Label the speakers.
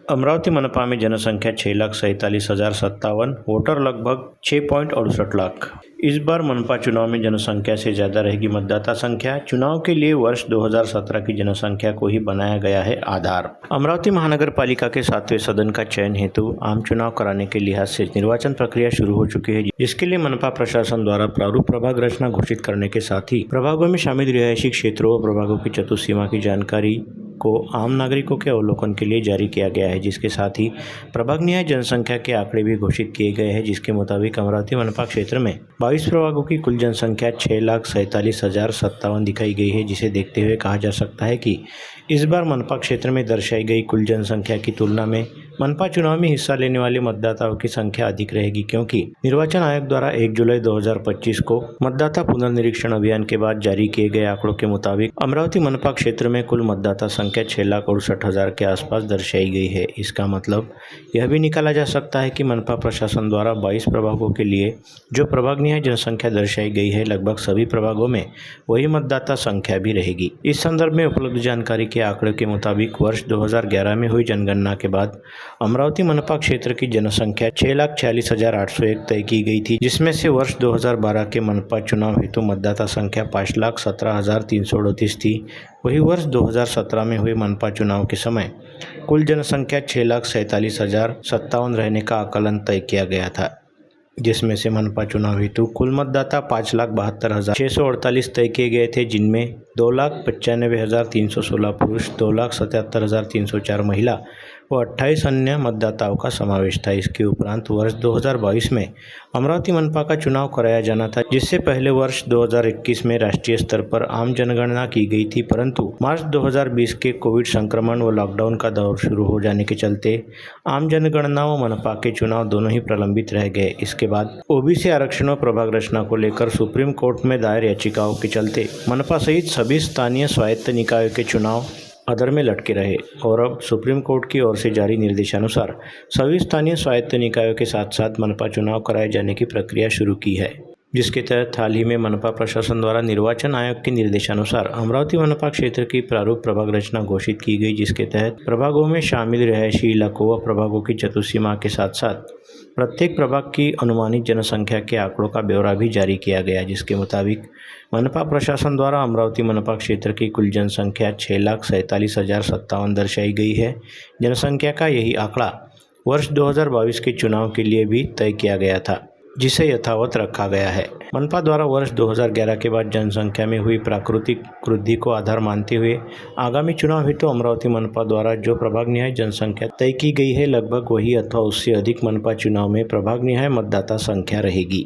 Speaker 1: अमरावती मनपा में जनसंख्या 6,47,057, वोटर लगभग 6.68 लाख। इस बार मनपा चुनाव में जनसंख्या से ज़्यादा रहेगी मतदाता संख्या। चुनाव के लिए वर्ष 2017 की जनसंख्या को ही बनाया गया है आधार। अमरावती महानगर पालिका के 7वें सदन का चयन हेतु आम चुनाव कराने के लिहाज से निर्वाचन प्रक्रिया शुरू हो चुकी है, जिसके लिए मनपा प्रशासन द्वारा प्रारूप प्रभाग रचना घोषित करने के साथ ही प्रभागों में शामिल रिहायशी क्षेत्रों व प्रभागों की चतुर्सीमा की जानकारी को आम नागरिकों के अवलोकन के लिए जारी किया गया है, जिसके साथ ही प्रभाग निहाय जनसंख्या के आंकड़े भी घोषित किए गए हैं, जिसके मुताबिक अमरावती मनपा क्षेत्र में 22 प्रभागों की कुल जनसंख्या 6,47,057 दिखाई गई है, जिसे देखते हुए कहा जा सकता है कि इस बार मनपा क्षेत्र में दर्शाई गई कुल जनसंख्या की तुलना में मनपा चुनाव में हिस्सा लेने वाले मतदाताओं की संख्या अधिक रहेगी, क्योंकि निर्वाचन आयोग द्वारा 1 जुलाई 2025 को मतदाता पुनर्निरीक्षण अभियान के बाद जारी किए गए आंकड़ों के मुताबिक अमरावती मनपा क्षेत्र में कुल मतदाता संख्या 6,68,000 के आसपास दर्शाई गई है। इसका मतलब यह भी निकाला जा सकता है कि मनपा प्रशासन द्वारा 22 प्रभागों के लिए जो प्रभाग निहाय जनसंख्या दर्शाई गई है, लगभग सभी प्रभागों में वही मतदाता संख्या भी रहेगी। इस संदर्भ में उपलब्ध जानकारी के आंकड़े के मुताबिक वर्ष 2011 में हुई जनगणना के बाद अमरावती मनपा क्षेत्र की जनसंख्या 6,46,801 तय की गई थी, जिसमें से वर्ष 2012 के मनपा चुनाव हेतु मतदाता संख्या 5,17,338 थी। वही वर्ष 2017 में हुए मनपा चुनाव के समय कुल जनसंख्या 6,47,057 रहने का आकलन तय किया गया था, जिसमें से मनपा चुनाव हेतु कुल मतदाता 5,72,648 तय किए गए थे, जिनमें 2,95,316 पुरुष, 2,77,304 महिला व 28 अन्य मतदाताओं का समावेश था। इसके उपरांत वर्ष 2022 में अमरावती मनपा का चुनाव कराया जाना था, जिससे पहले वर्ष 2021 में राष्ट्रीय स्तर पर आम जनगणना की गई थी, परंतु मार्च 2020 के कोविड संक्रमण व लॉकडाउन का दौर शुरू हो जाने के चलते आम जनगणना व मनपा के चुनाव दोनों ही प्रलंबित रह गए। इसके बाद ओबीसी आरक्षण व प्रभाग रचना को लेकर सुप्रीम कोर्ट में दायर याचिकाओं के चलते मनपा सहित सभी स्थानीय स्वायत्त निकायों के चुनाव अधर में लटके रहे और अब सुप्रीम कोर्ट की ओर से जारी निर्देशानुसार सभी स्थानीय स्वायत्त निकायों के साथ साथ मनपा चुनाव कराए जाने की प्रक्रिया शुरू की है, जिसके तहत हाल ही में मनपा प्रशासन द्वारा निर्वाचन आयोग के निर्देशानुसार अमरावती मनपा क्षेत्र की प्रारूप प्रभाग रचना घोषित की गई, जिसके तहत प्रभागों में शामिल रिहायशी इलाकों व प्रभागों की चतुर्सीमा के साथ साथ प्रत्येक प्रभाग की अनुमानित जनसंख्या के आंकड़ों का ब्यौरा भी जारी किया गया, जिसके मुताबिक मनपा प्रशासन द्वारा अमरावती मनपा क्षेत्र की कुल जनसंख्या 6,47,057 दर्शाई गई है। जनसंख्या का यही आंकड़ा वर्ष 2022 के चुनाव के लिए भी तय किया गया था, जिसे यथावत रखा गया है। मनपा द्वारा वर्ष 2011 के बाद जनसंख्या में हुई प्राकृतिक वृद्धि को आधार मानते हुए आगामी चुनाव हेतु अमरावती मनपा द्वारा जो प्रभाग निहाय जनसंख्या तय की गई है, लगभग वही अथवा उससे अधिक मनपा चुनाव में प्रभाग निहाय मतदाता संख्या रहेगी।